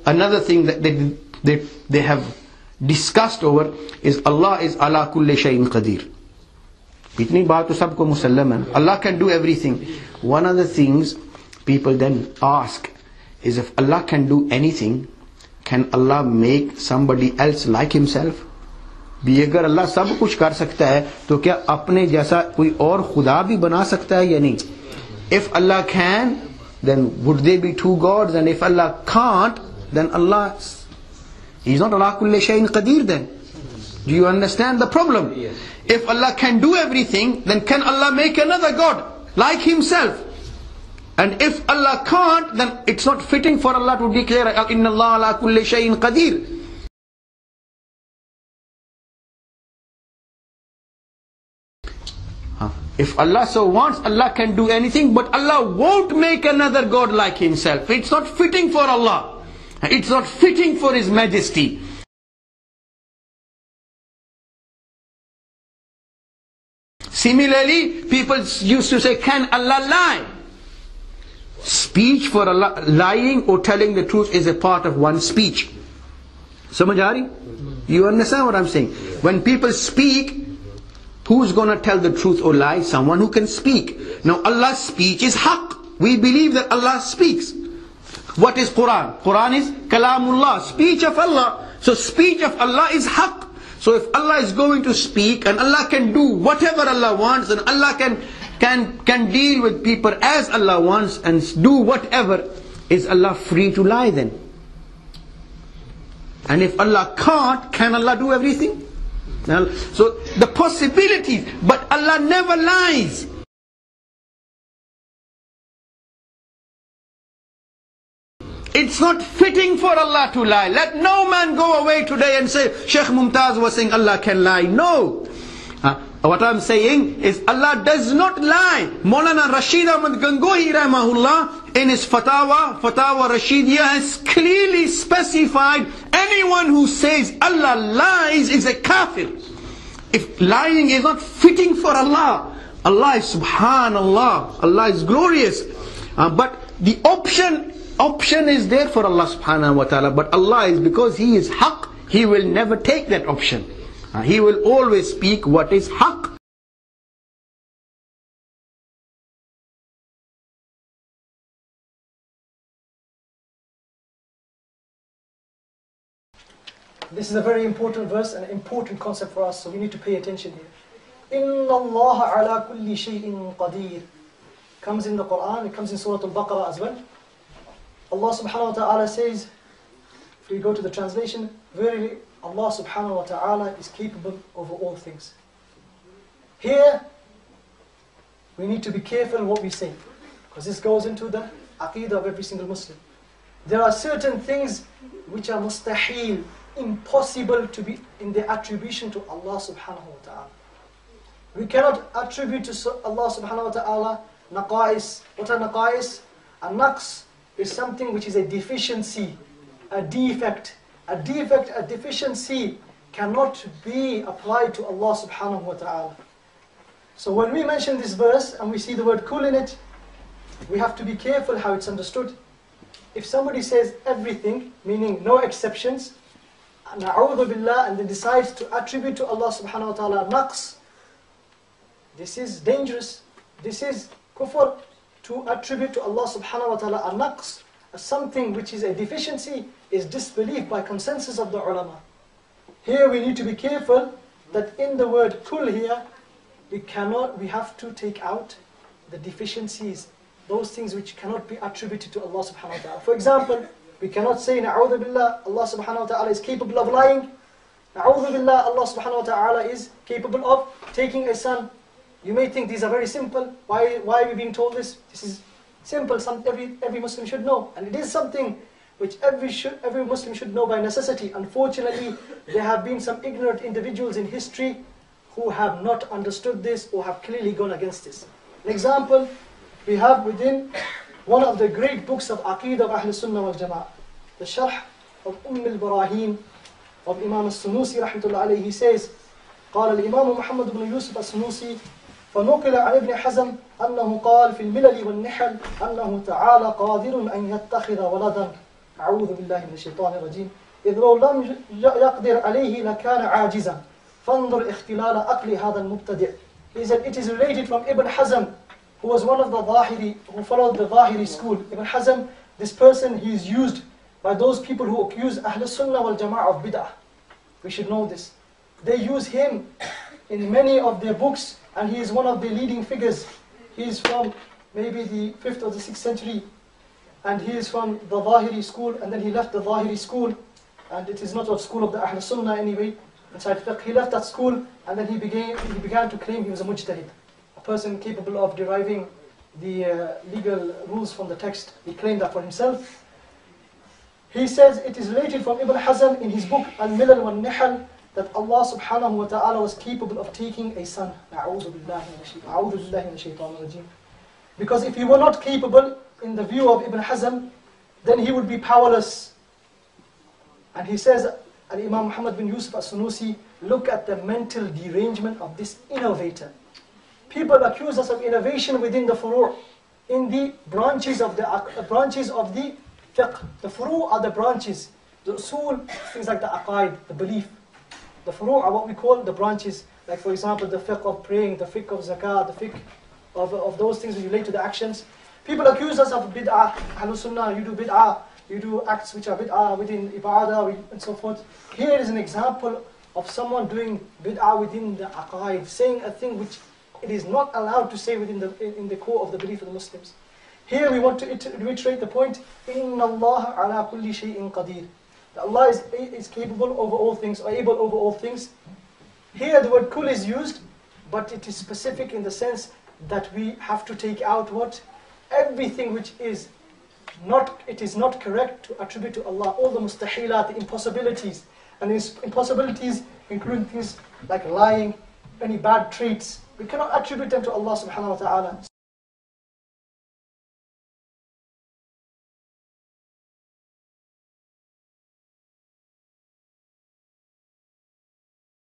another thing that they have discussed over is Allah is ala kulli shay'in qadir. Itni baat to sabko musallam hai. Allah can do everything. One of the things people then ask is, if Allah can do anything, can Allah make somebody else like himself? भी अगर अल्लाह सब कुछ कर सकता है तो क्या अपने जैसा कोई और खुदा भी बना सकता है या नहीं? If Allah can, then would they be two gods? And if Allah can't, then Allah, He's not ala kulli shay'in qadir then. Do you understand the problem? Yes. If Allah can do everything, then can Allah make another God like Himself? And if Allah can't, then it's not fitting for Allah to declare inna Allah ala kulli shay'in qadir. If Allah so wants, Allah can do anything, but Allah won't make another God like Himself. It's not fitting for Allah. It's not fitting for His Majesty. Similarly, people used to say, can Allah lie? Speech for Allah, lying or telling the truth is a part of one's speech. Samajh aa rahi? You understand what I'm saying? When people speak, who's going to tell the truth or lie? Someone who can speak. Now Allah's speech is haqq. We believe that Allah speaks. What is Quran? Quran is kalamullah, speech of Allah. So speech of Allah is haqq. So if Allah is going to speak and Allah can do whatever Allah wants, and Allah can deal with people as Allah wants and do whatever, is Allah free to lie then? And if Allah can't, can Allah do everything? So the possibilities, but Allah never lies. It's not fitting for Allah to lie. Let no man go away today and say, Sheikh Mumtaz was saying Allah can lie. No. What I'm saying is Allah does not lie. Maulana Rashid Ahmad Gangohi rahimahullah in his Fatawa Rashidiyah has clearly specified anyone who says Allah lies is a kafir. If lying is not fitting for Allah, Allah is subhanallah, Allah is glorious. But the option is there for Allah subhanahu wa ta'ala. But Allah is, because He is haqq, He will never take that option. He will always speak what is haqq. This is a very important verse and an important concept for us, so we need to pay attention here. Inna Allah ala kulli shay'in qadir. Comes in the Quran, it comes in Surah Al-Baqarah as well. Allah subhanahu wa ta'ala says, if we go to the translation, verily Allah subhanahu wa ta'ala is capable over all things. Here, we need to be careful what we say, because this goes into the aqeedah of every single Muslim. There are certain things which are mustahil, impossible to be in the attribution to Allah subhanahu wa ta'ala. We cannot attribute to Allah subhanahu wa ta'ala naqais. What are naqais? A naqs is something which is a deficiency, a defect. A defect, a deficiency cannot be applied to Allah subhanahu wa ta'ala. So when we mention this verse and we see the word kul in it, we have to be careful how it's understood. If somebody says everything, meaning no exceptions, na'udhu billah, and then decides to attribute to Allah subhanahu wa ta'ala naqs, this is dangerous. This is kufr, to attribute to Allah subhanahu wa ta'ala a naqs, something which is a deficiency, is disbelief by consensus of the ulama. Here we need to be careful that in the word kul here, we have to take out the deficiencies, those things which cannot be attributed to Allah subhanahu wa ta'ala. For example, we cannot say na'udhu billah, Allah subhanahu wa ta'ala is capable of lying. Na'udhu billah, Allah subhanahu wa ta'ala is capable of taking a son. You may think these are very simple. Why are we being told this? This is simple, every Muslim should know. And it is something which every Muslim should know by necessity. Unfortunately, there have been some ignorant individuals in history who have not understood this or have clearly gone against this. An example, we have within one of the great books of Aqeedah of Ahl Sunnah wal Jama'ah, the Sharh of al-Barahin of Imam al-Sunusi rahmatullah alayhi, he says, قال الإمام محمد بن يوسف السنوسي فنقل عن ابن حزم أنه قال في الملل والنحل أنه تعالى قادر أن يتخذ ولدا أعوذ بالله من الشيطان الرجيم إذ لو لم يقدر عليه لكان عاجزا فانظر اختلال عقل هذا المبتدع. He said it is related from Ibn Hazm, who was one of the Zahiri, who followed the Zahiri school. Ibn Hazm, this person, he is used by those people who accuse Ahl Sunnah wal Jama'ah of bid'ah. We should know this. They use him in many of their books, and he is one of the leading figures. He is from maybe the 5th or the 6th century, and he is from the Zahiri school, and then he left the Zahiri school, and it is not a school of the Ahl Sunnah anyway, inside fiqh. He left that school, and then he began to claim he was a mujtahid, a person capable of deriving the legal rules from the text. He claimed that for himself. He says it is related from Ibn Hazm in his book Al-Milal wal-Nihal that Allah subhanahu wa ta'ala was capable of taking a son. A'udhu billahi minash shaitanir rajim. Because if he were not capable, in the view of Ibn Hazm, then he would be powerless. And he says, Al-Imam Muhammad bin Yusuf as-Sunusi, look at the mental derangement of this innovator. People accuse us of innovation within the furu', in the branches of the fiqh. The furu' are the branches. The usul, things like the aqaid, the belief. The furu' are what we call the branches. Like for example, the fiqh of praying, the fiqh of zakah, the fiqh of those things which relate to the actions. People accuse us of bid'ah. Ahlul Sunnah, you do bid'ah. You do acts which are bid'ah within ibadah and so forth. Here is an example of someone doing bid'ah within the aqaid, saying a thing which it is not allowed to say in the core of the belief of the Muslims. Here we want to reiterate the point, Inna Allah ala kulli shay'in qadir. That Allah is capable over all things, or able over all things. Here the word kul is used, but it is specific in the sense that we have to take out what? Everything which is not, it is not correct to attribute to Allah. All the mustahilat, the impossibilities. And these impossibilities include things like lying, any bad traits. We cannot attribute them to Allah subhanahu wa ta'ala.